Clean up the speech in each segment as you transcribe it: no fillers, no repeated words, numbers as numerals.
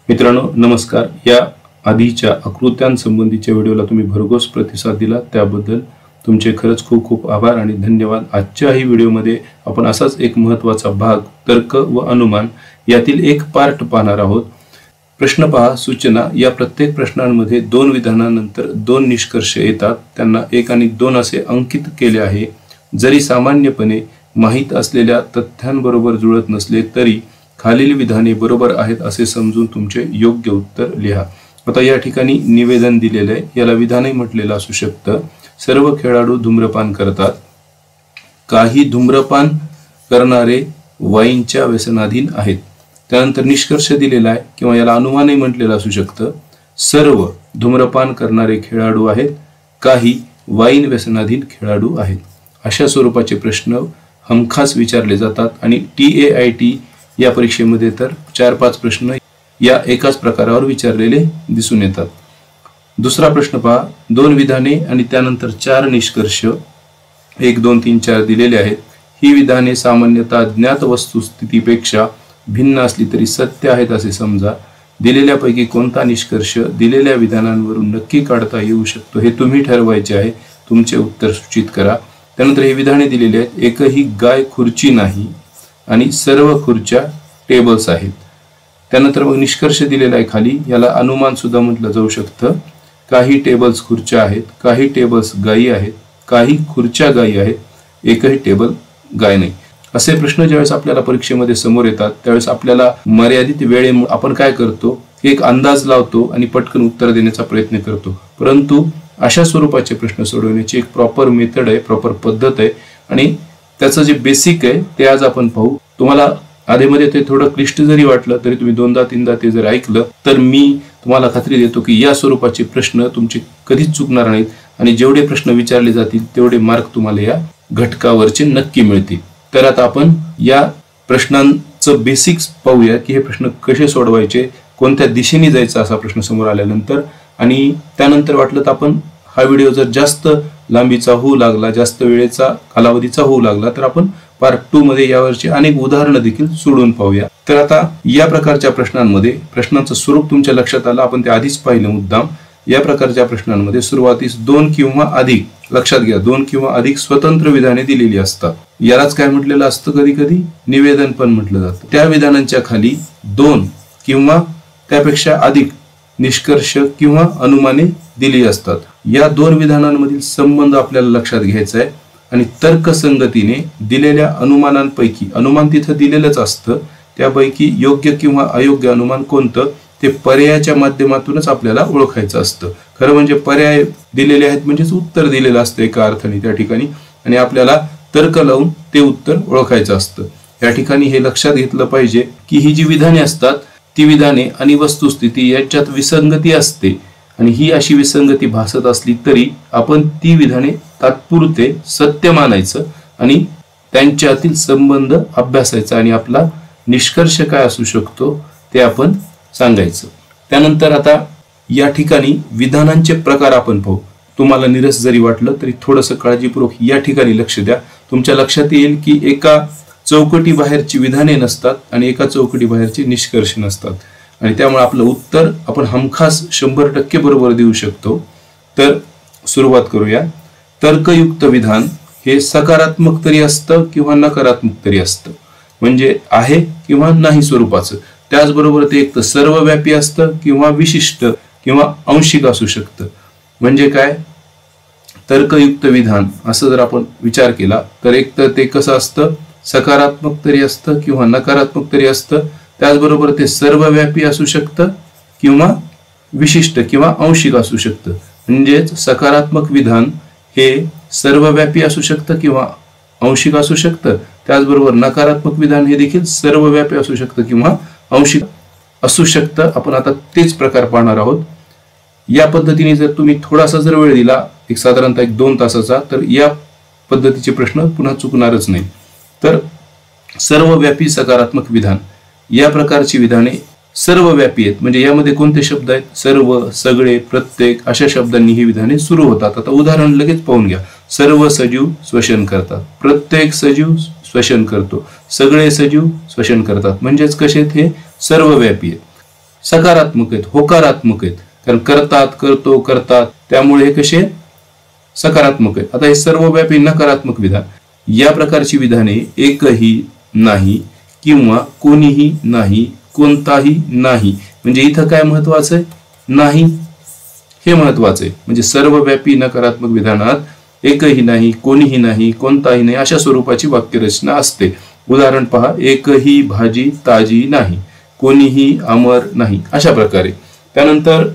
मित्रांनो नमस्कार। या आधीच्या आकृत्यांसंबंधीच्या व्हिडिओला तुम्ही भरघोस प्रतिसाद दिला त्याबद्दल तुमचे खरंच खूप खूप आभार आणि धन्यवाद। आजच्या ही व्हिडिओमध्ये आपण असाच एक महत्त्वाचा भाग तर्क व अनुमान यातील एक पार्ट पाहणार आहोत। प्रश्न पहा, सूचना। या प्रत्येक प्रश्नांमध्ये दोन विधानानंतर दोन निष्कर्ष येतात, त्यांना 1 आणि 2 असे अंकित केले आहे। जरी सामान्यपणे माहित असलेल्या तथ्यांबरोबर जुळत नसले तरी खालील विधाने बरोबर आहेत असे समजून तुमचे योग्य उत्तर लिहा। आता या ठिकाणी निवेदन दिलेले आहे, याला विधानही म्हटलेलं असू शकतं। सर्व खेळाडू धूम्रपान करतात, काही धूम्रपान करणारे वाईनच्या व्यसनाधीन आहेत। त्यानंतर निष्कर्ष दिलेला आहे किंवा याला अनुमानही म्हटलेलं असू शकतं। सर्व धूम्रपान करणारे खेळाडू आहेत, काही वाईन व्यसनाधीन खेळाडू आहेत। अशा स्वरूपाचे प्रश्न हमखास विचारले जातात आणि TAIT या परीक्षेमध्ये तर 4-5 प्रश्न या एकाच प्रकारावर विचारलेले दिसून येतात। दुसरा प्रश्न पहा, 2 विधाने आणि त्यानंतर 4 निष्कर्ष 1 2 3 4 दिलेले आहेत। ही विधाने सामान्यतः ज्ञात वस्तुस्थितीपेक्षा भिन्न असली तरी सत्य आहेत असे समजा। दिलेल्यापैकी कोणता निष्कर्ष दिलेल्या विधानांवरून नक्की काढता येऊ शकतो हे तुम्ही ठरवायचे आहे। तुमचे उत्तर सूचित करा। त्यानंतर हे विधाने दिलेले आहेत, एकही गाय खुर्ची नाही आणि सर्व खुर्च्या टेबल्स आहेत। त्यानंतर मग निष्कर्ष दिलेला आहे खाली, याला अनुमान सुद्धा म्हटलं जाऊ शकतं। काही टेबल्स खुर्च्या आहेत, काही टेबल्स गायी आहेत, काही खुर्च्या गायी आहेत, एकही टेबल गाय नाही। असे प्रश्न ज्यावेळेस आपल्याला परीक्षेमध्ये समोर येतात त्यावेळेस आपल्याला मर्यादित वेळेमुळे आपण काय करतो, एक अंदाज लावतो आणि पटकन उत्तर देण्याचा प्रयत्न करतो। परंतु अशा स्वरूपाचे प्रश्न सोडवण्याची एक प्रॉपर मेथड आहे, प्रॉपर पद्धत आहे आणि त्याचं जे बेसिक आहे ते आज आपण पाहू। तुम्हाला आधीमध्ये ते थोडं क्लिष्ट जरी वाटलं तरी तुम्ही 2दा-3दा ते जर ऐकलं तर मी तुम्हाला खात्री देतो की या स्वरूपाचे प्रश्न तुमचे कधीच चुकणार नाहीत आणि जेवढे प्रश्न विचारले जातील तेवढे मार्क तुम्हाला या घटकावरचे नक्की मिळतील। तर आता आपण या प्रश्नांचं बेसिक्स पाहूया की हे प्रश्न कसे सोडवायचे, कोणत्या दिशेने जायचं असा प्रश्न समोर आल्यानंतर। आणि त्यानंतर वाटलं तर आपण हा व्हिडिओ जर जास्त लांबीचा होऊ लागला, जास्त वेळेचा कालावधीचा होऊ लागला तर आपण पार्ट 2 मध्ये यावरची अनेक उदाहरणं देखील सोडून पाहूया। तर आता या प्रकारच्या प्रश्नांमध्ये प्रश्नांचं स्वरूप तुमच्या लक्षात आलं, आपण ते आधीच पाहिलं मुद्दाम। या प्रकारच्या प्रश्नांमध्ये सुरुवातीस 2 किंवा अधिक, लक्षात घ्या 2 किंवा अधिक स्वतंत्र विधाने दिलेली असतात। यालाच काय म्हटलेलं असतं, कधी कधी निवेदन पण म्हटलं जातं। त्या विधानांच्या खाली 2 किंवा त्यापेक्षा अधिक निष्कर्ष किंवा अनुमाने दिली असतात। या 2 विधानांमधील संबंध आपल्याला लक्षात घ्यायचा आहे आणि तर्कसंगतीने दिलेल्या अनुमानांपैकी, अनुमान तिथं दिलेलंच असतं, त्यापैकी योग्य किंवा अयोग्य अनुमान कोणतं ते पर्यायाच्या माध्यमातूनच आपल्याला ओळखायचं असतं। खरं म्हणजे पर्याय दिलेले आहेत म्हणजेच उत्तर दिलेलं असतं एका अर्थाने त्या ठिकाणी आणि आपल्याला तर्क लावून ते उत्तर ओळखायचं असतं। या ठिकाणी हे लक्षात घेतलं पाहिजे की ही जी विधाने असतात ती विधाने आणि वस्तुस्थिती यांच्यात विसंगती असते आणि ही अशी विसंगती भासत असली तरी आपण ती विधाने तात्पुरते सत्य मानायचं आणि त्यांच्यातील संबंध अभ्यासायचा आणि आपला निष्कर्ष काय असू शकतो ते आपण सांगायचं। त्यानंतर आता या ठिकाणी विधानांचे प्रकार आपण पाहू। तुम्हाला निरस जरी वाटलं तरी थोडंसं काळजीपूर्वक या ठिकाणी लक्ष द्या। तुमच्या लक्षात येईल की एका चौकटी बाहेरची विधाने नसतात आणि एका चौकटी बाहेरचे निष्कर्ष नसतात आणि त्यामुळे आपलं उत्तर आपण हमखास 100% बरोबर देऊ शकतो। तर सुरुवात करूया। तर्कयुक्त विधान हे सकारात्मक तरी असतं किंवा नकारात्मक तरी असतं, म्हणजे आहे किंवा नाही स्वरूपाचं। त्याचबरोबर ते एक तर सर्वव्यापी असतं किंवा विशिष्ट किंवा आंशिक असू शकतं। म्हणजे काय, तर्कयुक्त विधान असं जर आपण विचार केला तर एक तर ते कसं असतं, सकारात्मक तरी असतं किंवा नकारात्मक तरी असतं। त्याचबरोबर ते सर्वव्यापी असू शकतं किंवा विशिष्ट किंवा आंशिक असू शकतं। म्हणजेच सकारात्मक विधान हे सर्वव्यापी असू शकतं किंवा आंशिक असू शकतं। त्याचबरोबर नकारात्मक विधान हे देखील सर्वव्यापी असू शकतं किंवा आंशिक असू शकतं। आपण आता तेच प्रकार पाहणार आहोत। या पद्धतीने जर तुम्ही थोडासा जर वेळ दिला, एक साधारणतः 1-2 तासाचा, तर या पद्धतीचे प्रश्न पुन्हा चुकणारच नाही। तर सर्वव्यापी सकारात्मक विधान या प्रकारची विधाने सर्वव्यापी आहेत, म्हणजे यामध्ये कोणते शब्द आहेत, सर्व, सगळे, प्रत्येक अशा शब्दांनी ही विधाने सुरू होतात। आता उदाहरण लगेच पाहून घ्या। सर्व सजीव श्वसन करतात, प्रत्येक सजीव श्वसन करतो, सगळे सजीव श्वसन करतात, म्हणजेच कसे हे सर्वव्यापी आहेत। सकारात्मक आहेत, होकारात्मक आहेत, कारण करतात, करतो, करतात, त्यामुळे हे कसे सकारात्मक आहेत. आता हे सर्वव्यापी नकारात्मक विधान, या प्रकारची विधाने एकही नाही किंवा कोणीही नाही, कोणताही नाही, म्हणजे इथं काय महत्वाचं आहे, नाही हे महत्वाचं आहे. म्हणजे सर्वव्यापी नकारात्मक विधानात एकही नाही, कोणीही नाही, कोणताही नाही अशा स्वरूपाची वाक्यरचना असते. उदाहरण पहा, एकही भाजी ताजी नाही, कोणीही अमर नाही, अशा प्रकारे. त्यानंतर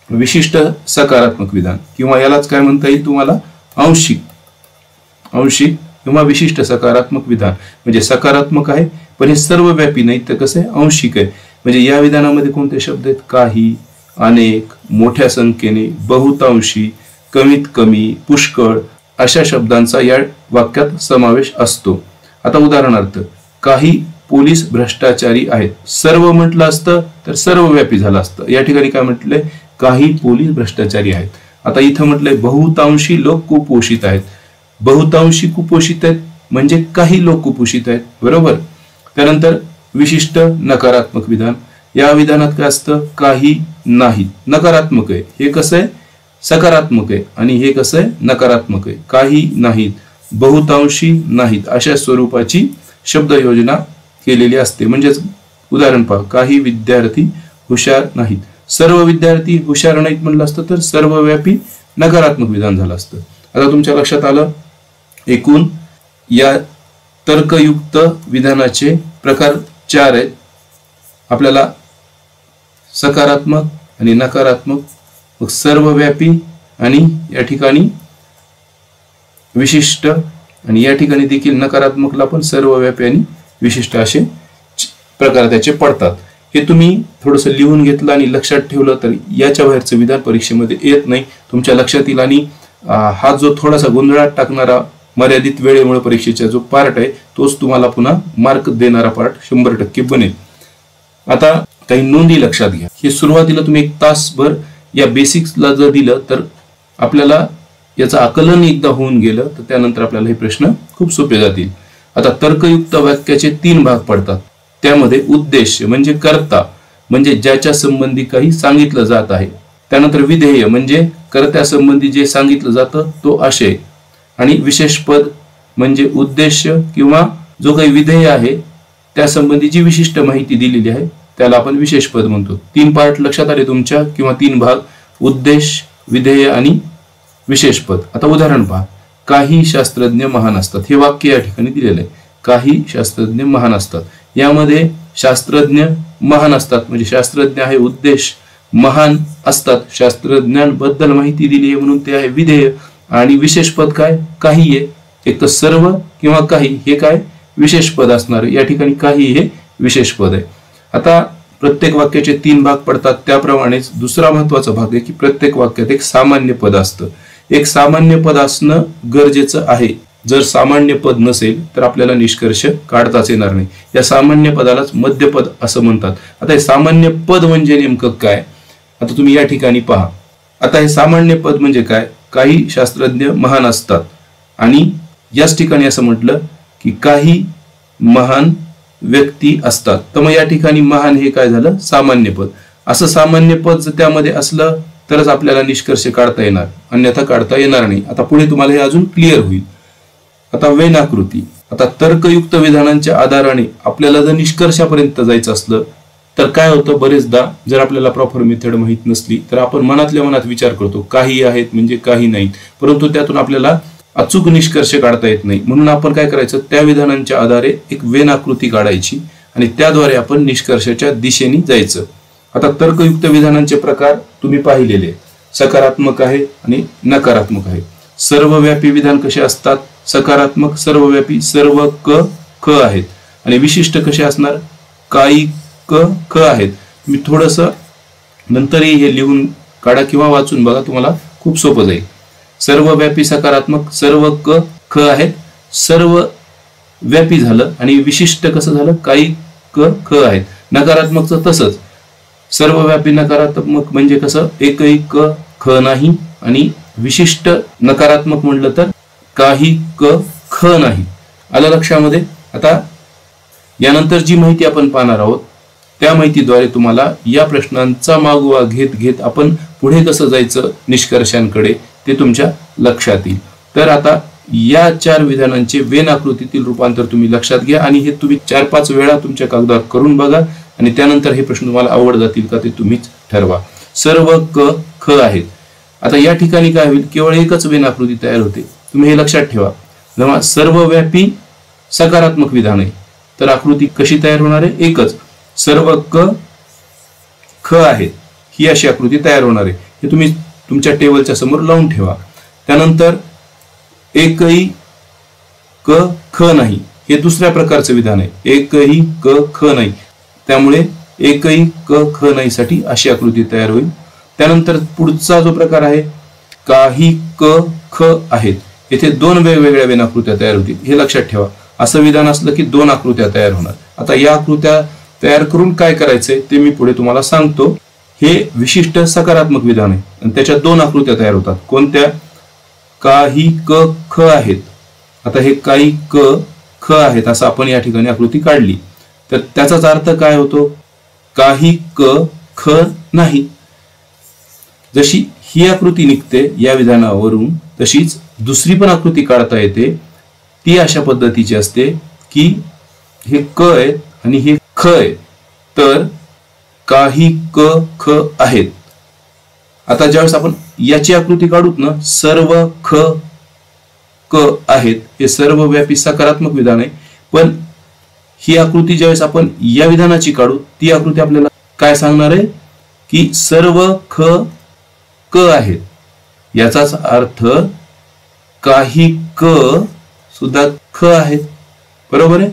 विशिष्ट सकारात्मक विधान किंवा यालाच काय म्हणता येईल तुम्हाला, आंशिक किंवा विशिष्ट सकारात्मक विधान. म्हणजे सकारात्मक आहे पण हे सर्वव्यापी नाही, तर कसं आहे, आंशिक आहे. म्हणजे या विधानामध्ये कोणते शब्द आहेत, काही, अनेक, मोठ्या संख्येने, बहुतांशी, कमीत कमी, पुष्कळ अशा शब्दांचा या वाक्यात समावेश असतो. आता उदाहरणार्थ, काही पोलीस भ्रष्टाचारी आहेत, सर्व म्हटलं असतं तर सर्वव्यापी झालं असतं. या ठिकाणी काय म्हटलंय, काही पोलीस भ्रष्टाचारी आहेत. आता इथं म्हटलंय बहुतांशी लोक कुपोषित आहेत. बहुतांशी कुपोषित आहेत म्हणजे काही लोक कुपोषित आहेत, बरोबर. त्यानंतर विशिष्ट नकारात्मक विधान, या विधानात काय असतं, काही नाहीत, नकारात्मक आहे. हे कसं आहे, सकारात्मक आहे, आणि हे कसं आहे, नकारात्मक आहे. काही नाहीत, बहुतांशी नाहीत अशा स्वरूपाची शब्द योजना केलेली असते. म्हणजेच उदाहरण पहा, काही विद्यार्थी हुशार नाहीत, सर्व विद्यार्थी हुशार नाहीत म्हणलं असतं तर सर्वव्यापी नकारात्मक विधान झालं असतं. आता तुमच्या लक्षात आलं, एकूण या तर्कयुक्त विधानाचे प्रकार 4 आहेत. आपल्याला सकारात्मक आणि नकारात्मक, मग सर्वव्यापी, आणि या ठिकाणी विशिष्ट, आणि या ठिकाणी देखील नकारात्मकला पण सर्वव्यापी आणि विशिष्ट असे प्रकार त्याचे पडतात. हे तुम्ही थोडंसं लिहून घेतलं आणि लक्षात ठेवलं तर याच्या बाहेरचं विधान परीक्षेमध्ये येत नाही, तुमच्या लक्षात येईल. आणि हा जो थोडासा गोंधळात टाकणारा मर्यादित वेळेमुळे परीक्षेचा जो पार्ट आहे तोच तुम्हाला पुन्हा मार्क देणारा पार्ट 100% बनेल. आता काही नोंदी लक्षात घ्या. हे सुरुवातीला तुम्ही 1 तासभर या बेसिक्सला जर दिलं तर आपल्याला याचं आकलन एकदा होऊन गेलं तर त्यानंतर आपल्याला हे प्रश्न खूप सोपे जातील. आता तर्कयुक्त वाक्याचे 3 भाग पडतात. त्यामध्ये उद्देश म्हणजे कर्ता, म्हणजे ज्याच्या संबंधी काही सांगितलं जात आहे. त्यानंतर विधेय म्हणजे कर्त्या संबंधी जे सांगितलं जातं तो आशय, आणि विशेष पद म्हणजे उद्देश किंवा जो काही विधेय आहे त्या संबंधी जी विशिष्ट माहिती दिलेली आहे त्याला आपण विशेष पद म्हणतो. 3 पार्ट लक्षात आले तुमच्या, किंवा 3 भाग, उद्देश, विधेय आणि विशेष पद. आता उदाहरण पहा, काही शास्त्रज्ञ महान असतात. हे वाक्य या ठिकाणी दिलेलं आहे, काही शास्त्रज्ञ महान असतात. यामध्ये शास्त्रज्ञ महान असतात म्हणजे शास्त्रज्ञ आहे उद्देश, महान असतात शास्त्रज्ञांबद्दल माहिती दिली आहे म्हणून ते आहे विधेय, आणि विशेष पद काय, काही आहे. एक तर सर्व किंवा काही हे काय विशेष पद असणार आहे. या ठिकाणी काही हे विशेष पद आहे. आता प्रत्येक वाक्याचे 3 भाग पडतात, त्याप्रमाणेच दुसरा महत्वाचा भाग आहे की प्रत्येक वाक्यात एक सामान्य पद असतं. एक सामान्य पद असणं गरजेचं आहे. जर सामान्य पद नसेल तर आपल्याला निष्कर्ष काढताच येणार नाही. या सामान्य पदालाच मध्यपद असं म्हणतात. आता हे सामान्य पद म्हणजे नेमकं काय, आता तुम्ही या ठिकाणी पहा. आता हे सामान्य पद म्हणजे काय, काही शास्त्रज्ञ महान असतात, आणि याच ठिकाणी असं म्हटलं की काही महान व्यक्ती असतात. तर मग या ठिकाणी महान हे काय झालं, सामान्य पद. असं सामान्य पद जर त्यामध्ये असलं तरच आपल्याला निष्कर्ष काढता येणार, अन्यथा काढता येणार नाही. आता पुढे तुम्हाला हे अजून क्लिअर होईल. आता वेनाकृती. आता तर्कयुक्त विधानांच्या आधाराने आपल्याला जर निष्कर्षापर्यंत जायचं असलं तर काय होतं, बरेचदा जर आपल्याला प्रॉपर मेथड माहित नसली तर आपण मनातल्या मनात विचार करतो काही आहेत म्हणजे काही नाहीत, परंतु त्यातून आपल्याला अचूक निष्कर्ष काढता येत नाही. म्हणून आपण काय करायचं, त्या विधानांच्या आधारे एक वेनाकृती काढायची आणि त्याद्वारे आपण निष्कर्षाच्या दिशेने जायचं. आता तर्कयुक्त विधानांचे प्रकार तुम्ही पाहिलेले, सकारात्मक आहे आणि नकारात्मक आहे. सर्वव्यापी विधान कसे असतात, सकारात्मक, सर्वव्यापी, सर्व क ख आहेत. आणि विशिष्ट कसे असणार, काही क ख आहेत. मी थोडस नंतरही हे लिहून काढा किंवा वाचून बघा, तुम्हाला खूप सोपं जाईल. सर्वव्यापी सकारात्मक, सर्व क ख आहेत, सर्व व्यापी झालं, आणि विशिष्ट कसं झालं, काही क ख आहेत. नकारात्मकचं तसंच, सर्वव्यापी नकारात्मक म्हणजे कसं, एकही क ख नाही, आणि विशिष्ट नकारात्मक म्हटलं तर काही क ख नाही. आलं लक्षामध्ये. आता यानंतर जी माहिती आपण पाहणार आहोत त्या माहितीद्वारे तुम्हाला या प्रश्नांचा मागोवा घेत घेत आपण पुढे कसं जायचं निष्कर्षांकडे ते तुमच्या लक्षात येईल. तर आता या 4 विधानांचे वेन आकृतीतील रूपांतर तुम्ही लक्षात घ्या आणि हे तुम्ही 4-5 वेळा तुमच्या कागदावर करून बघा आणि त्यानंतर हे प्रश्न तुम्हाला आवड जातील का ते तुम्हीच ठरवा. सर्व क ख आहेत. आता या ठिकाणी काय होईल, केवळ एकच वेन आकृती तयार होते. तुम्ही हे लक्षात ठेवा. जेव्हा सर्वव्यापी सकारात्मक विधान आहे तर आकृती कशी तयार होणार आहे, एकच. सर्व क ख आहेत ही अशी आकृती तयार होणार आहे. हे तुम्ही तुमच्या टेबलच्या समोर लावून ठेवा. त्यानंतर एकही क ख नाही हे दुसऱ्या प्रकारचं विधान आहे. एकही क ख नाही, त्यामुळे एकही क ख नाही साठी अशी आकृती तयार होईल. त्यानंतर पुढचा जो प्रकार आहे काही क ख आहेत, येथे 2 वेगवेगळ्या वेन आकृत्या तयार होतील. हे लक्षात ठेवा. असं विधान असलं की 2 आकृत्या तयार होणार. आता या आकृत्या तयार करून काय करायचंय ते मी पुढे तुम्हाला सांगतो. हे विशिष्ट सकारात्मक विधान आहे आणि त्याच्यात 2 आकृत्या तयार होतात. कोणत्या? काही क ख आहेत. आता हे काही क ख आहेत असं आपण या ठिकाणी आकृती काढली तर त्याचाच अर्थ काय होतो, काही क ख नाही. जशी ही आकृती निघते या विधानावरून तशीच दुसरी पण आकृती काढता येते. ती अशा पद्धतीची असते की हे क आहे आणि हे ख आहे, तर काही क ख आहेत. आता ज्यावेळेस आपण याची आकृती काढूत ना, सर्व ख क आहेत, हे सर्वव्यापी सकारात्मक विधान आहे. पण ही आकृती ज्यावेळेस आपण या विधानाची काढू ती आकृती आपल्याला काय सांगणार आहे की सर्व ख क आहेत. याचाच अर्थ काही क सुद्धा ख आहेत. बरोबर आहे.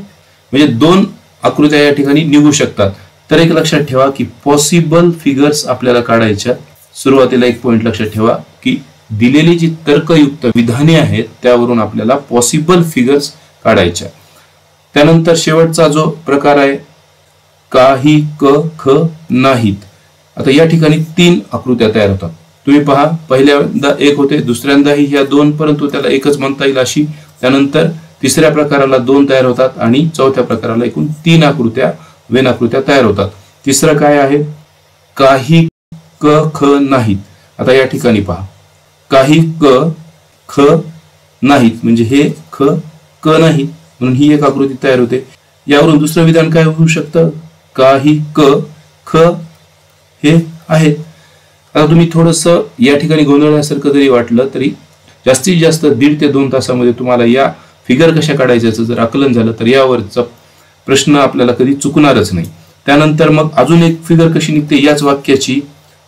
म्हणजे 2 आकृत्या या ठिकाणी निघू शकतात. तर एक लक्षात ठेवा की पॉसिबल फिगर्स आपल्याला काढायच्या. सुरुवातीला एक पॉइंट लक्षात ठेवा की दिलेली जी तर्कयुक्त विधाने आहेत त्यावरून आपल्याला पॉसिबल फिगर्स काढायच्या. त्यानंतर शेवटचा जो प्रकार आहे काही क ख नाहीत. आता या ठिकाणी 3 आकृत्या तयार होतात. तुम्ही पहा, पहिल्यांदा 1 होते, दुसऱ्यांदाही ह्या 2, परंतु त्याला एकच म्हणता येईल अशी. त्यानंतर तिसऱ्या प्रकाराला 2 तयार होतात आणि चौथ्या प्रकाराला एकूण 3 आकृत्या वेन आकृत्या तयार होतात. तिसरं काय आहे, काही क ख नाहीत. आता या ठिकाणी पहा, काही क ख नाहीत म्हणजे हे ख क नाहीत म्हणून ही एक आकृती तयार होते. यावरून दुसरं विधान काय होऊ शकतं, काही क ख हे आहेत. आता तुम्ही थोडस या ठिकाणी गोंधळल्यासारखं जरी वाटलं तरी जास्तीत जास्त 1.5 ते 2 तासामध्ये तुम्हाला या फिगर कशा काढायचं जर आकलन झालं तर यावरचा प्रश्न आपल्याला कधी चुकणारच नाही. त्यानंतर मग अजून एक फिगर कशी निघते याच वाक्याची,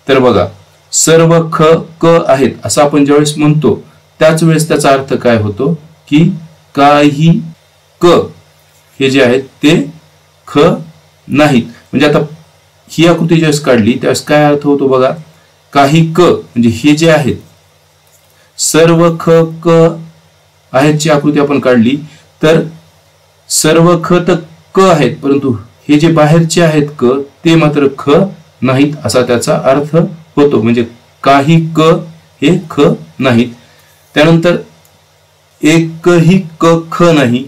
तर बघा, सर्व ख क आहेत असं आपण ज्यावेळेस म्हणतो त्याच वेळेस त्याचा अर्थ काय होतो की काही क हे जे आहेत ते ख नाहीत. म्हणजे आता ही आकृती ज्यावेळेस काढली त्यावेळेस काय अर्थ होतो बघा, काही क म्हणजे हे जे आहेत सर्व ख क आहेतची आकृती आपण काढली तर सर्व ख तर क आहेत परंतु हे जे बाहेरचे आहेत क ते मात्र ख नाहीत असा त्याचा अर्थ होतो. म्हणजे काही क हे ख नाहीत. त्यानंतर एकही क ख नाही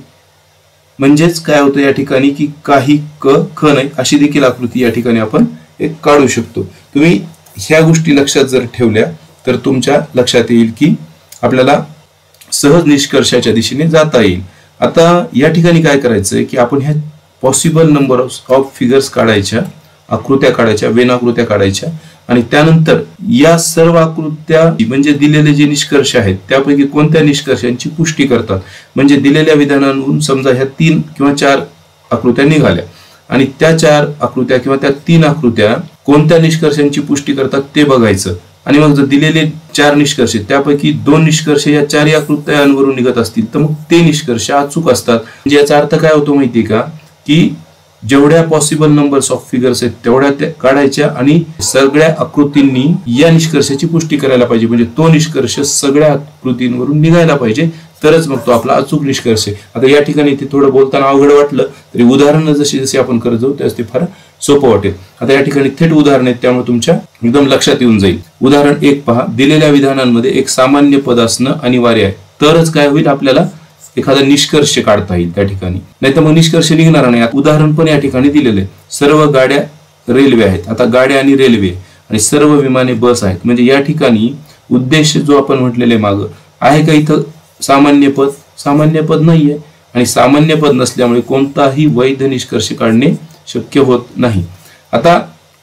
म्हणजेच काय होतं या ठिकाणी की काही क ख नाही अशी देखील आकृती या ठिकाणी आपण एक काढू शकतो. तुम्ही ह्या गोष्टी लक्षात जर ठेवल्या तर तुमच्या लक्षात येईल की आपल्याला सहज निष्कर्षाच्या दिशेने जाता येईल. आता या ठिकाणी काय करायचंय की आपण ह्या पॉसिबल नंबर ऑफ फिगर्स काढायच्या, आकृत्या काढायच्या, वेन आकृत्या काढायच्या आणि त्यानंतर या सर्व आकृत्या म्हणजे दिलेले जे निष्कर्ष आहेत त्यापैकी कोणत्या निष्कर्षांची पुष्टी करतात. म्हणजे दिलेल्या विधानांवरून समजा ह्या 3 किंवा 4 आकृत्या निघाल्या आणि त्या 4 आकृत्या किंवा त्या 3 आकृत्या कोणत्या निष्कर्षांची पुष्टी करतात ते बघायचं. आणि मग जर दिलेले 4 निष्कर्ष त्यापैकी 2 निष्कर्ष या 4 आकृत्यांवरून निघत असतील तर मग ते निष्कर्ष अचूक असतात. म्हणजे याचा अर्थ काय होतो माहिती का की जेवढ्या पॉसिबल नंबर्स ऑफ फिगर्स आहेत तेवढ्या त्या काढायच्या आणि सगळ्या आकृतींनी या निष्कर्षाची पुष्टी करायला पाहिजे. म्हणजे तो निष्कर्ष सगळ्या आकृतींवरून निघायला पाहिजे तरच मग तो आपला अचूक निष्कर्ष आहे. आता या ठिकाणी ते थोडं बोलताना अवघड वाटलं तरी उदाहरणं जशी जशी आपण करत जाऊ त्यास ते फार सोपं वाटेल. आता या ठिकाणी थेट उदाहरण आहेत त्यामुळे तुमच्या एकदम लक्षात येऊन जाईल. उदाहरण 1 पहा, दिलेल्या विधानांमध्ये एक सामान्य पद असणं अनिवार्य आहे तरच काय होईल आपल्याला एखादा निष्कर्ष काढता येईल त्या ठिकाणी, नाही तर मग निष्कर्ष निघणार नाही. उदाहरण पण या ठिकाणी दिलेले, सर्व गाड्या रेल्वे आहेत. आता गाड्या आणि रेल्वे आणि सर्व विमाने बस आहेत. म्हणजे या ठिकाणी उद्देश जो आपण म्हटलेले मागं आहे का इथं सामान्य पद नाहीये आणि सामान्य पद नसल्यामुळे कोणताही वैध निष्कर्ष काढणे शक्य होत नाही. आता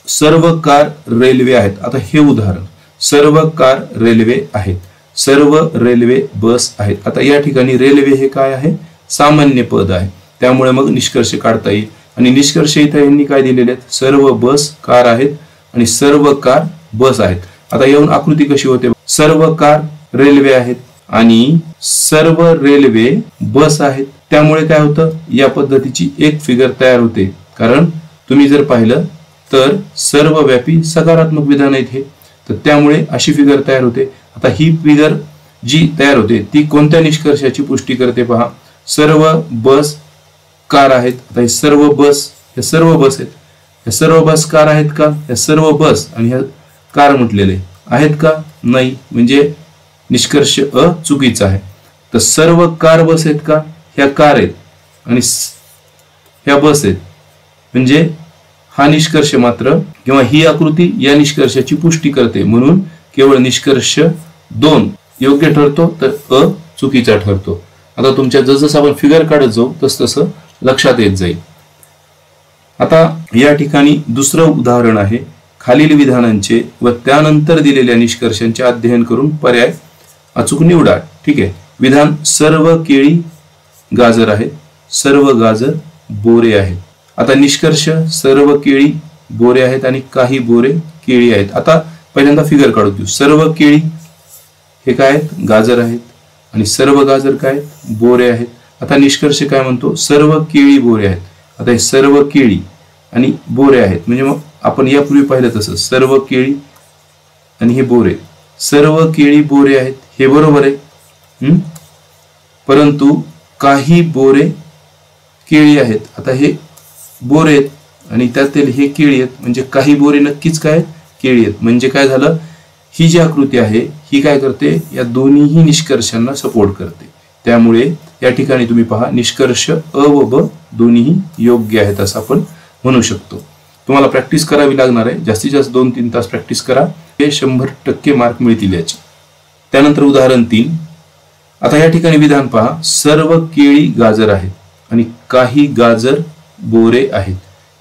सर्व कार रेल्वे आहेत. आता हे उदाहरण सर्व कार रेल्वे आहेत, सर्व रेल्वे बस आहेत. आता या ठिकाणी रेल्वे हे काय आहे सामान्य पद आहे, त्यामुळे मग निष्कर्ष काढता येईल. आणि निष्कर्ष इथं यांनी काय दिलेले आहेत सर्व बस कार आहेत आणि सर्व कार बस आहेत. आता येऊन आकृती कशी होते सर्व कार रेल्वे आहेत आणि सर्व रेल्वे बस आहेत. त्यामुळे काय होतं या पद्धतीची एक फिगर तयार होते. कारण तुम्ही जर पाहिलं तर सर्वव्यापी सकारात्मक विधान आहेत हे, तर त्यामुळे अशी फिगर तयार होते. आता ही फिगर जी तयार होते ती कोणत्या निष्कर्षाची पुष्टी करते पहा. सर्व बस कार आहेत. आता हे सर्व बस हे सर्व बस आहेत. हे सर्व बस कार आहेत का? हे सर्व बस आणि ह्या कार म्हटलेले आहेत का? नाही, म्हणजे निष्कर्ष अ चुकीचा आहे. तर सर्व कार बस आहेत का? ह्या कार आहेत आणि ह्या बस आहेत, म्हणजे हा निष्कर्ष मात्र किंवा ही आकृती या निष्कर्षाची पुष्टी करते. म्हणून केवळ निष्कर्ष 2 योग्य ठरतो तर अ चुकीचा ठरतो. आता तुमच्या जसं आपण फिगर काढत जाऊ तसं लक्षात येत जाईल. आता या ठिकाणी दुसरं उदाहरण आहे खालील विधानांचे व त्यानंतर दिलेल्या निष्कर्षांचे अध्ययन करून पर्याय अचूक निवडा. ठीक आहे. विधान सर्व केळी गाजर आहेत, सर्व गाजर बोरे आहेत. आता निष्कर्ष सर्व केळी बोरे आहेत आणि काही बोरे केळी आहेत. आता पहिल्यांदा फिगर काढू देऊ. सर्व केळी हे काय आहेत गाजर आहेत आणि सर्व गाजर काय बोरे आहेत. आता निष्कर्ष काय म्हणतो सर्व केळी बोरे आहेत. आता हे सर्व केळी आणि बोरे आहेत, म्हणजे मग आपण यापूर्वी पाहिलं तसं सर्व केळी आणि हे बोरे, सर्व केळी बोरे आहेत हे बरोबर आहे. परंतु काही बोरे केळी आहेत. आता हे बोरे आहेत आणि त्यातील हे केळी आहेत, म्हणजे काही बोरे नक्कीच काय केळी आहेत. म्हणजे काय झालं ही जी आकृती आहे ही काय करते या दोन्हीही निष्कर्षांना सपोर्ट करते. त्यामुळे या ठिकाणी तुम्ही पहा निष्कर्ष अ व ब दोन्हीही योग्य आहेत असं आपण म्हणू शकतो. तुम्हाला प्रॅक्टिस करावी लागणार आहे. जास्तीत जास्त 2-3 तास प्रॅक्टिस करा, हे 100% मार्क मिळतील याचे. त्यानंतर उदाहरण 3. आता या ठिकाणी विधान पहा सर्व केळी गाजर आहेत आणि काही गाजर बोरे आहेत.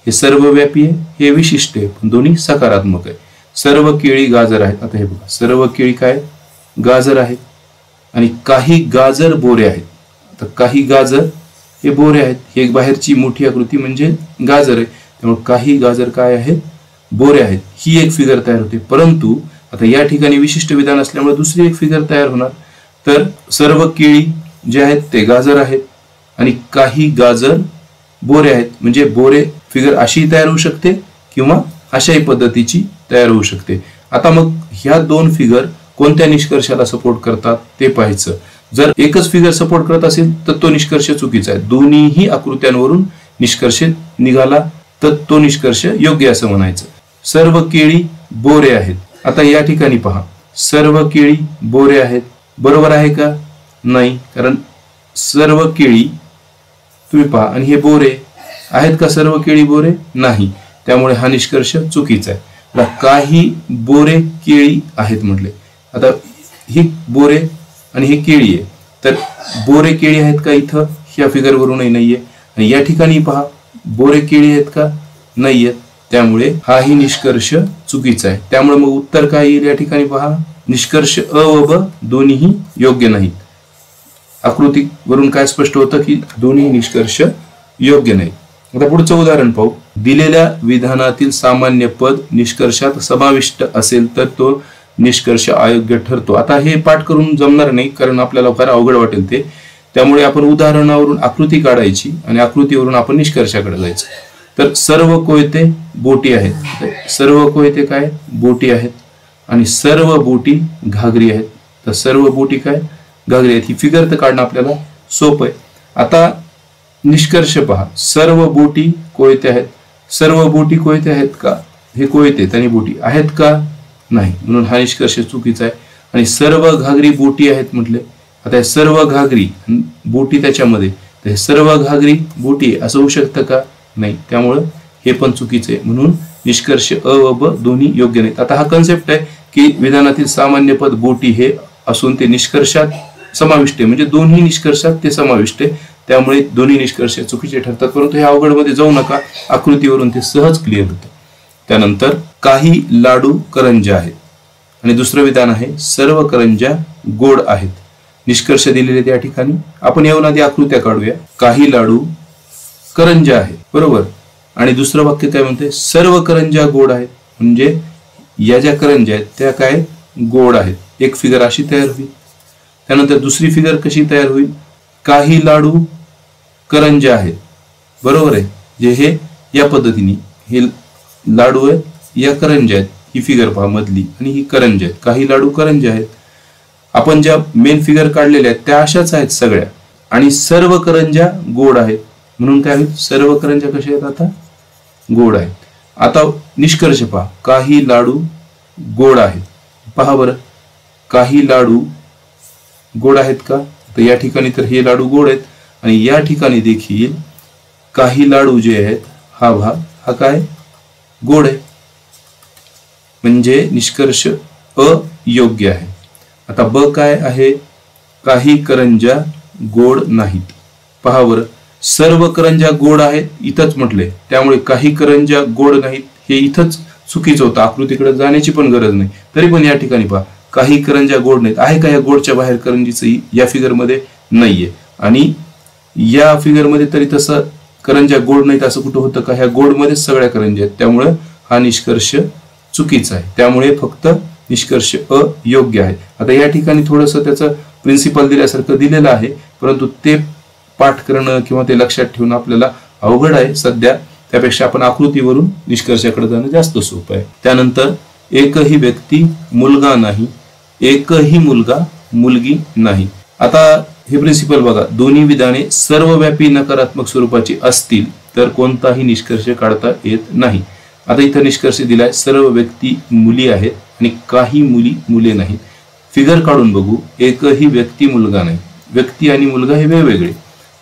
हे सर्वव्यापी आहे, हे विशिष्ट आहे, पण दोन्ही सकारात्मक आहे. सर्व केळी गाजर आहेत. आता हे बघा सर्व केळी काय गाजर आहेत आणि काही गाजर बोरे आहेत. आता काही गाजर हे बोरे आहेत. हे एक बाहेरची मोठी आकृती म्हणजे गाजर आहे, त्यामुळे काही गाजर काय आहेत बोरे आहेत. ही एक फिगर तयार होते. परंतु आता या ठिकाणी विशिष्ट विधान असल्यामुळे दुसरी एक फिगर तयार होणार. तर सर्व केळी जे आहेत ते गाजर आहेत आणि काही गाजर बोरे आहेत, म्हणजे बोरे फिगर अशी तयार होऊ शकते किंवा अशाही पद्धतीची तयार होऊ शकते. आता मग ह्या 2 फिगर कोणत्या निष्कर्षाला सपोर्ट करतात ते पाहायचं. जर एकच फिगर सपोर्ट करत असेल तर तो निष्कर्ष चुकीचा आहे. दोन्हीही आकृत्यांवरून निष्कर्ष निघाला तर तो निष्कर्ष योग्य असं म्हणायचं. सर्व केळी बोरे आहेत. आता या ठिकाणी पहा सर्व केळी बोरे आहेत बरोबर आहे का? नाही, कारण सर्व केळी तुम्ही पहा आणि हे बोरे आहेत का? सर्व केळी बोरे नाही, त्यामुळे हा निष्कर्ष चुकीचा आहे. काही बोरे केळी आहेत म्हटले. आता ही बोरे आणि हे केळी आहे, तर बोरे केळी आहेत का इथं ह्या फिगरवरूनही नाहीये. आणि या ठिकाणी पहा बोरे केळी आहेत का? नाहीयेत, त्यामुळे हाही निष्कर्ष चुकीचा आहे. त्यामुळे मग उत्तर काय येईल या ठिकाणी पहा निष्कर्ष अ व ब दोन्हीही योग्य नाहीत. आकृतीवरून काय स्पष्ट होतं की दोन्ही निष्कर्ष योग्य नाही. आता पुढचं उदाहरण पाहू. दिलेल्या विधानातील सामान्य पद निष्कर्षात समाविष्ट असेल तर तो निष्कर्ष अयोग्य ठरतो. आता हे पाठ करून जमणार नाही, कारण आपल्याला फार अवघड वाटेल ते. त्यामुळे आपण उदाहरणावरून आकृती काढायची आणि आकृतीवरून आपण निष्कर्षाकडे जायचं. तर सर्व कोयते बोटी आहेत. सर्व कोयते काय बोटी आहेत आणि सर्व बोटी घागरी आहेत. तर सर्व बोटी काय घागरी आहेत. ही फिगर तर काढणं आपल्याला सोपं आहे. आता निष्कर्ष पहा सर्व बोटी कोयते आहेत. सर्व बोटी कोयते आहेत का? हे कोयते आणि बोटी आहेत का? नाही, म्हणून हा निष्कर्ष चुकीचा आहे. आणि सर्व घागरी बोटी आहेत म्हटले. आता सर्व घागरी बोटी त्याच्यामध्ये, तर सर्व घागरी बोटी असं होऊ शकतं का? नाही, त्यामुळं हे पण चुकीचं आहे. म्हणून निष्कर्ष अ व ब दोन्ही योग्य नाहीत. आता हा कन्सेप्ट आहे की विधानातील सामान्य पद बोटी हे असून ते निष्कर्षात समाविष्ट आहे, म्हणजे दोन्ही निष्कर्षात ते समाविष्ट आहे, त्यामुळे दोन्ही निष्कर्ष चुकीचे ठरतात. परंतु हे अवघड मध्ये जाऊ नका, आकृतीवरून ते सहज क्लिअर होतं. त्यानंतर काही लाडू करंज्या आहेत आणि दुसरं विधान आहे सर्व करंज्या गोड आहेत. निष्कर्ष दिलेले त्या ठिकाणी आपण याहून आधी आकृत्या काढूया. काही लाडू करंज्या आहेत, बरोबर. आणि दुसरं वाक्य काय म्हणते, सर्व करंज्या गोड आहेत, म्हणजे या ज्या करंज्या आहेत त्या काय गोड आहेत. एक फिगर अशी तयार होईल. त्यानंतर दुसरी फिगर कशी तयार होईल, काही लाडू करंज्या आहेत, बरोबर आहे. जे हे या पद्धतीने हे लाडू आहेत, या करंज्या आहेत, ही फिगर पहा मधली, आणि ही करंज्या आहेत. काही लाडू करंज्या आहेत. आपण ज्या मेन फिगर काढलेल्या आहेत त्या अशाच आहेत सगळ्या, आणि सर्व करंज्या गोड आहेत, म्हणून काय होईल, सर्व करंज्या कशा आहेत आता गोड आहेत. आता निष्कर्ष पहा, काही लाडू गोड आहेत. पहा बरं, काही लाडू गोड आहेत का, तर या ठिकाणी तर हे लाडू गोड आहेत, आणि या ठिकाणी देखील काही लाडू जे आहेत हा भाग हा काय गोड आहे, म्हणजे निष्कर्ष अयोग्य आहे. आता ब काय आहे, काही करंज्या गोड नाहीत. पहा बरं, सर्व करंज्या गोड आहेत इथंच म्हटले, त्यामुळे काही करंज्या गोड नाहीत हे इथंच चुकीचं होतं, आकृतीकडे जाण्याची पण गरज नाही. तरी पण या ठिकाणी पहा, काही करंज्या गोड नाहीत. आहे का या गोडच्या बाहेर करंजीचंही या फिगरमध्ये नाहीये, आणि या फिगरमध्ये तरी तसं करंज्या गोड नाहीत असं कुठं होतं का, ह्या गोडमध्येच सगळ्या करंज्या आहेत, त्यामुळे हा निष्कर्ष चुकीचा आहे. त्यामुळे फक्त निष्कर्ष अयोग्य आहे. आता या ठिकाणी थोडंसं त्याचं प्रिन्सिपल दिल्यासारखं दिलेलं आहे, परंतु ते पाठ करणं किंवा ते लक्षात ठेवणं आपल्याला अवघड आहे सध्या. त्यापेक्षा आपण आकृतीवरून निष्कर्षाकडे जाणं जास्त सोपं आहे. त्यानंतर एकही व्यक्ती मुलगा नाही, एकही मुलगा मुलगी नाही. आता हे प्रिन्सिपल बघा, दोन्ही विधाने सर्वव्यापी नकारात्मक स्वरूपाची असतील तर कोणताही निष्कर्ष काढता येत नाही. आता इथं निष्कर्ष दिलाय, सर्व व्यक्ती मुली आहेत आणि काही मुली मुले नाहीत. फिगर काढून बघू, एकही व्यक्ती मुलगा नाही, व्यक्ती आणि मुलगा हे वेगवेगळे,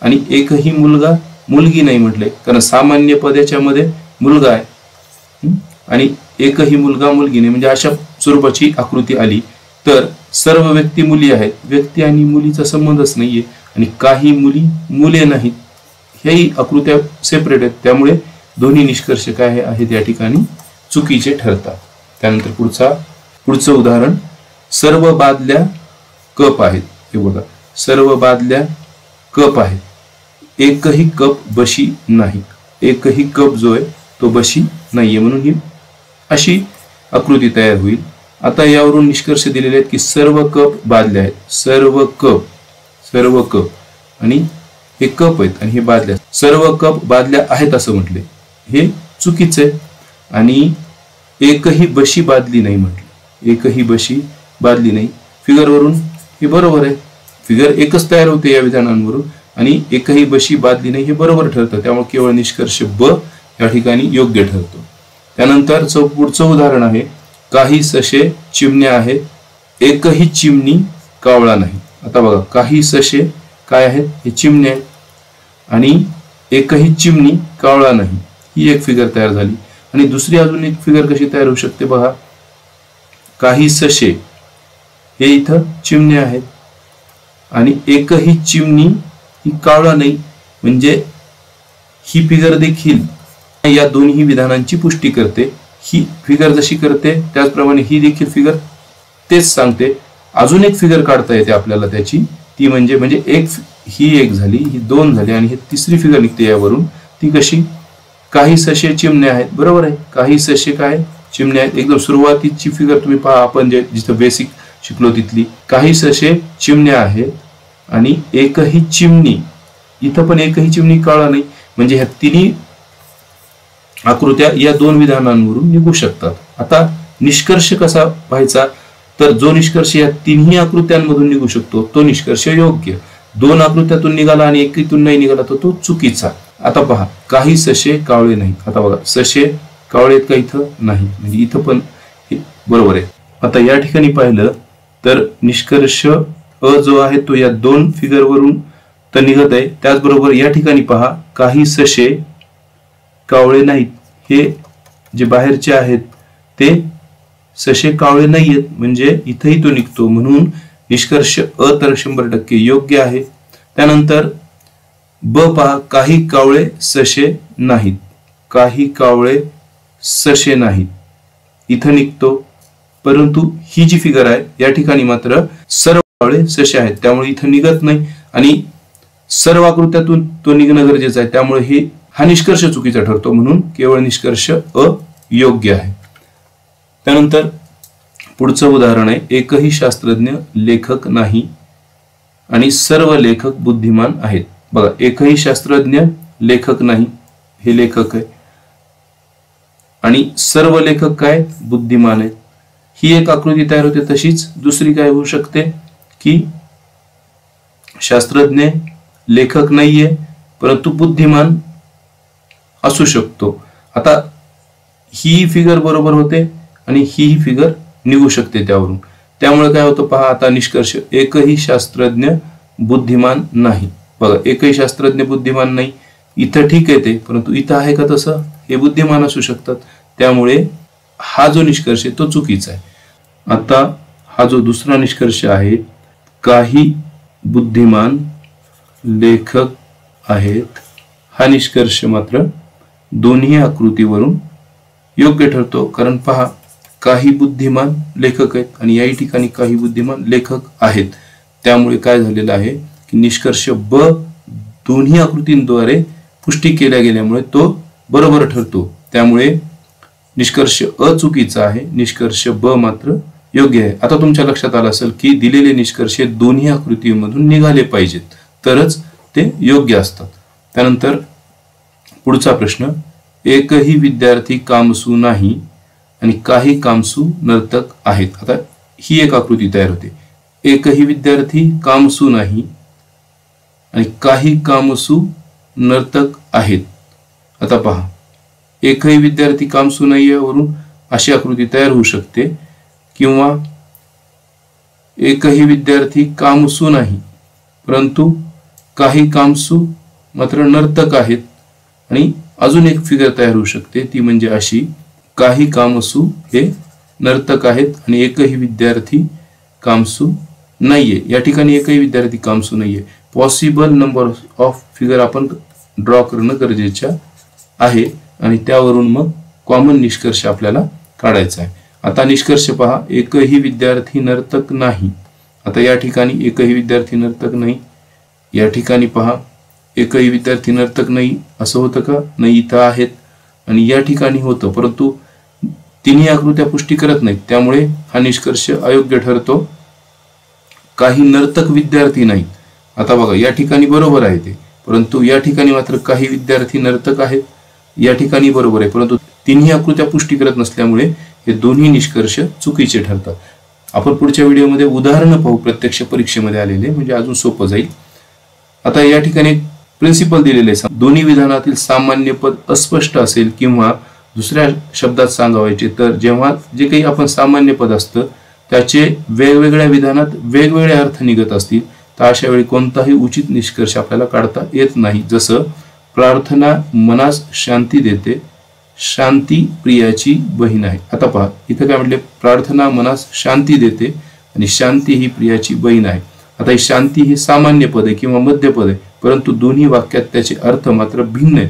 आणि एकही मुलगा मुलगी नाही म्हटले, कारण सामान्य पद याच्यामध्ये मुलगा आहे, आणि एकही मुलगा मुलगी नाही, म्हणजे अशा स्वरूपाची आकृती आली तर सर्व व्यक्ती मुली आहेत, व्यक्ती आणि मुलीचा संबंधच नाहीये, आणि काही मुली मुले नाहीत, हेही आकृत्या सेपरेट आहेत, त्यामुळे दोन्ही निष्कर्ष काय आहेत या ठिकाणी चुकीचे ठरतात. त्यानंतर पुढचं उदाहरण, सर्व बादल्या कप आहेत. हे बघा, सर्व बादल्या कप आहेत, एकही कप बशी नाही, एकही कप जो आहे तो बशी नाहीये, म्हणून ही अशी आकृती तयार होईल. आता यावरून निष्कर्ष दिलेले आहेत की सर्व कप बादल्या आहेत, सर्व कप आणि हे कप आहेत आणि हे बादल्या, सर्व कप बादल्या आहेत असं म्हटले, हे चुकीचं आहे. आणि एकही बशी बादली नाही म्हटले, एकही बशी बादली नाही. फिगरवरून हे बरोबर आहे, फिगर एकच तयार होते या विधानांवरून, आणि एकही बशी बादली नाही हे बरोबर ठरतं, त्यामुळे केवळ निष्कर्ष ब या ठिकाणी योग्य ठरतो. त्यानंतर पुढचं उदाहरण आहे, काही ससे चिमण्या आहेत, एकही चिमणी कावळा नाही. आता बघा, काही ससे काय आहेत, हे चिमण्या आहेत, आणि एकही चिमणी कावळा नाही, ही एक फिगर तयार झाली. आणि दुसरी अजून एक फिगर कशी तयार होऊ शकते बघा, काही ससे हे इथं चिमण्या आहेत आणि एकही चिमणी ही कावळा नाही, म्हणजे ही फिगर देखील या दोन्ही विधानांची पुष्टी करते. ही फिगर जशी करते त्याचप्रमाणे ही देखील फिगर तेच सांगते. अजून एक फिगर काढता येते आपल्याला त्याची, ती म्हणजे एक ही एक झाली, ही दोन झाली, आणि ही तिसरी फिगर निघते यावरून. ती कशी, काही ससे चिमण्या आहेत, बरोबर आहे, काही ससे काय चिमण्या आहेत. एकदम सुरुवातीची फिगर तुम्ही पहा, आपण जे जिथं बेसिक शिकलो तिथली, काही ससे चिमण्या आहेत आणि एकही चिमणी, इथं पण एकही चिमणी काळा नाही, म्हणजे ह्या तिन्ही आकृत्या या दोन विधानांवरून निघू शकतात. आता निष्कर्ष कसा व्हायचा, तर जो निष्कर्ष या तिन्ही आकृत्यांमधून निघू शकतो तो निष्कर्ष योग्य. दोन आकृत्यातून निघाला आणि एकीतून नाही निघाला तर तो चुकीचा. आता पहा, काही ससे कावळे नाही. आता बघा, ससे कावळे आहेत का इथं, नाही, म्हणजे इथं पण बरोबर आहे. आता या ठिकाणी पाहिलं तर निष्कर्ष अ जो आहे तो या दोन फिगरवरून तर निघत आहे. त्याचबरोबर या ठिकाणी पहा, काही ससे कावळे नाहीत, हे जे बाहेरचे आहेत ते ससे कावळे नाहीयेत, म्हणजे इथेही तो निघतो, म्हणून निष्कर्ष अ तर 100% योग्य आहे. त्यानंतर ब पहा, काही कावळे ससे नाहीत. काही कावळे ससे नाहीत इथं निघतो, परंतु ही जी फिगर आहे या ठिकाणी मात्र सर्व कावळे ससे आहेत, त्यामुळे इथं निघत नाही आणि सर्व आकृत्यातून तो निघणं गरजेचं आहे, त्यामुळे हा निष्कर्ष चुकीचा ठरतो, म्हणून केवळ निष्कर्ष अ योग्य आहे. त्यानंतर पुढचं उदाहरण आहे, एकही शास्त्रज्ञ लेखक नाही आणि सर्व लेखक बुद्धिमान आहेत. बघा, एकही शास्त्रज्ञ लेखक नाही, हे लेखक आहे, आणि सर्व लेखक काय बुद्धिमान आहेत. ही एक आकृती तयार होते. तशीच दुसरी काय होऊ शकते की शास्त्रज्ञ लेखक नाहीये परंतु बुद्धिमान असू शकतो. आता ही फिगर बरोबर होते आणि ही फिगर निघू शकते त्यावरून, त्यामुळे काय होतं पहा, आता निष्कर्ष एकही शास्त्रज्ञ बुद्धिमान नाही. बघा, एकही शास्त्रज्ञ बुद्धिमान नाही, इथं ठीक आहे ते, परंतु इथं आहे का तसं, हे बुद्धिमान असू शकतात, त्यामुळे हा जो निष्कर्ष आहे तो चुकीचा आहे. आता हा जो दुसरा निष्कर्ष आहे, काही बुद्धिमान लेखक आहेत, हा निष्कर्ष मात्र दोन्ही आकृतीवरून योग्य ठरतो. कारण पहा, काही बुद्धिमान लेखक आहेत आणि याही ठिकाणी काही बुद्धिमान लेखक आहेत, त्यामुळे काय झालेलं आहे की निष्कर्ष ब दोन्ही आकृतींद्वारे पुष्टी केल्या गेल्यामुळे तो बरोबर ठरतो. त्यामुळे निष्कर्ष अ चुकीचा आहे, निष्कर्ष ब मात्र योग्य आहे. आता तुमच्या लक्षात आलं असेल की दिलेले निष्कर्ष दोन्ही आकृतीमधून निघाले पाहिजेत, तरच ते योग्य असतात. त्यानंतर पुढचा प्रश्न, एकही विद्यार्थी कामसू नाही आणि काही कामसू नर्तक आहेत. आता ही एक आकृती तयार होते, एकही विद्यार्थी कामसू नाही आणि काही कामसू नर्तक आहेत. आता पहा, एकही विद्यार्थी कामसू नाही यावरून अशी आकृती तयार होऊ शकते, किंवा एकही विद्यार्थी कामसू नाही परंतु काही कामसू मात्र नर्तक आहेत, आणि अजून एक फिगर तयार होऊ शकते, ती म्हणजे अशी, काही कामसू हे नर्तक आहेत आणि एकही विद्यार्थी कामसू नाहीये. या ठिकाणी एकही विद्यार्थी कामसू नाहीये. पॉसिबल नंबर ऑफ फिगर आपण ड्रॉ करणं गरजेचं आहे आणि त्यावरून मग कॉमन निष्कर्ष आपल्याला काढायचा आहे. आता निष्कर्ष पहा, एकही विद्यार्थी नर्तक नाही. आता या ठिकाणी एकही विद्यार्थी नर्तक नाही, या ठिकाणी पहा एकही विद्यार्थी नर्तक नाही, असं होतं का, नाही, इथं आहेत आणि या ठिकाणी होतं, परंतु तिन्ही आकृत्या पुष्टी करत नाहीत, त्यामुळे हा निष्कर्ष अयोग्य ठरतो. काही नर्तक विद्यार्थी नाहीत. आता बघा, या ठिकाणी बरोबर आहे ते, परंतु या ठिकाणी मात्र काही विद्यार्थी नर्तक आहेत, या ठिकाणी बरोबर आहे, परंतु तिन्ही आकृत्या पुष्टी करत नसल्यामुळे हे दोन्ही निष्कर्ष चुकीचे ठरतात. आपण पुढच्या व्हिडिओमध्ये उदाहरणं पाहू प्रत्यक्ष परीक्षेमध्ये आलेले, म्हणजे अजून सोपं जाईल. आता या ठिकाणी प्रिन्सिपल दिलेले आहे, दोन्ही विधानातील सामान्य पद अस्पष्ट असेल किंवा दुसऱ्या शब्दात सांगायचे तर जेव्हा जे काही आपण सामान्य पद असतं त्याचे वेगवेगळ्या विधानात वेगवेगळे अर्थ निघत असतील तर अशा वेळी कोणताही उचित निष्कर्ष आपल्याला काढता येत नाही. जसं प्रार्थना मनास शांती देते, शांती प्रियाची बहीण आहे. आता पहा, इथं काय म्हटले, प्रार्थना मनास शांती देते आणि शांती ही प्रियाची बहीण आहे. आता ही शांती ही सामान्य पद आहे किंवा मध्य पद आहे, परंतु दोन्ही वाक्यात त्याचे अर्थ मात्र भिन्न आहेत,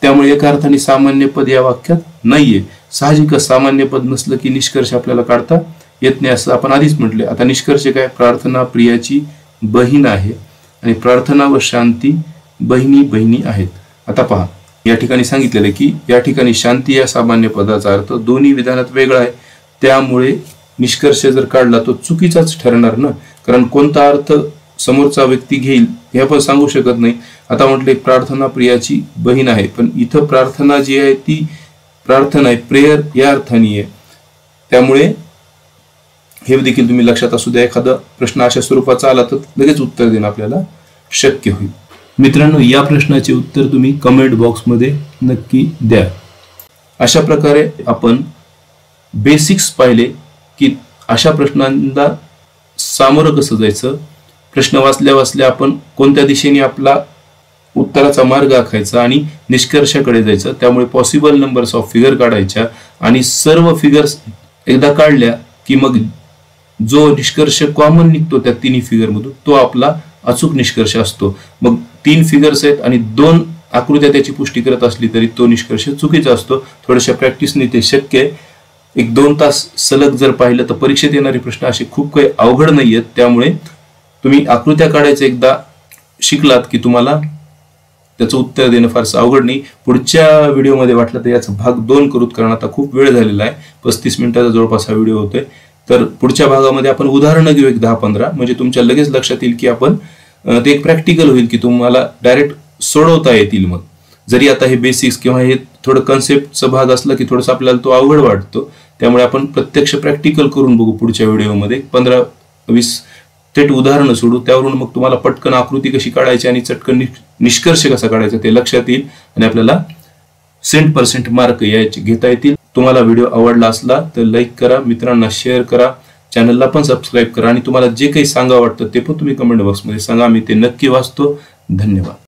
त्यामुळे एका अर्थाने सामान्य पद या वाक्यात नाहीये. साहजिकच सामान्य पद नसलं की निष्कर्ष आपल्याला काढता येत नाही, असं आपण आधीच म्हटले. आता निष्कर्ष काय, प्रार्थना प्रियाची बहीण आहे आणि प्रार्थना व शांती बहिणी बहिणी आहेत. आता पहा, या ठिकाणी सांगितलेलं की या ठिकाणी शांती या सामान्य पदाचा अर्थ दोन्ही विधानात वेगळा आहे, त्यामुळे निष्कर्ष जर काढला तो चुकीचाच ठरणार ना, कारण कोणता अर्थ समोरचा व्यक्ती घेईल हे आपण सांगू शकत नाही. आता म्हटले प्रार्थना प्रियाची बहीण आहे, पण इथं प्रार्थना जी आहे ती प्रार्थना आहे, प्रेयर या अर्थाने आहे, त्यामुळे हे देखील तुम्ही लक्षात असू द्या. एखादा प्रश्न अशा स्वरूपाचा आला तर लगेच उत्तर देणं आपल्याला शक्य होईल. मित्रांनो, या प्रश्नाचे उत्तर तुम्ही कमेंट बॉक्समध्ये नक्की द्या. अशा प्रकारे आपण बेसिक्स पाहिले की अशा प्रश्नांना सामोरं कसं जायचं, प्रश्न वाचल्या वाचल्या आपण कोणत्या दिशेने आपला उत्तराचा मार्ग आखायचा आणि निष्कर्षाकडे जायचं. त्यामुळे पॉसिबल नंबर्स ऑफ फिगर काढायच्या आणि सर्व फिगर्स एकदा काढल्या की मग जो निष्कर्ष कॉमन निघतो त्या तिन्ही फिगर मधून तो आपला अचूक निष्कर्ष असतो. मग 3 फिगर्स आहेत आणि 2 आकृत्या त्याची पुष्टी करत असली तरी तो निष्कर्ष चुकीचा असतो. थोड्याशा प्रॅक्टिसने ते शक्य आहे. 1-2 तास सलग जर पाहिलं तर परीक्षेत येणारे प्रश्न असे खूप काही अवघड नाही आहेत. त्यामुळे तुम्ही आकृत्या काढायचं एकदा शिकलात की तुम्हाला त्याचं उत्तर देणं फारसं अवघड नाही. पुढच्या व्हिडिओमध्ये वाटलं तर याचा भाग 2 करूत, कारण आता खूप वेळ झालेला आहे. 35 मिनिटाचा जवळपास हा व्हिडिओ होतोय. तर पुढच्या भागामध्ये आपण उदाहरणं घेऊ 10-15, म्हणजे तुमच्या लगेच लक्षात येईल की आपण ते एक प्रॅक्टिकल होईल की तुम्हाला डायरेक्ट सोडवता येतील. मग जरी आता हे बेसिक्स किंवा हे थोडं कन्सेप्टचा भाग असला की थोडंसं आपल्याला तो अवघड वाटतो. त्यामुळे आपण प्रत्यक्ष प्रॅक्टिकल करून बघू पुढच्या व्हिडिओमध्ये. 15-20 थेट उदाहरणं सोडू. त्यावरून मग तुम्हाला पटकन आकृती कशी काढायची आणि चटकन निष्कर्ष कसा काढायचा ते लक्षात येईल आणि आपल्याला 100% मार्क यायचे घेता येतील. तुम्हाला व्हिडिओ आवडला असला तर लाईक करा, मित्रांना शेअर करा, चॅनलला पण सबस्क्राईब करा आणि तुम्हाला जे काही सांगा वाटतं ते पण तुम्ही कमेंट बॉक्समध्ये सांगा. मी ते नक्की वाचतो. धन्यवाद.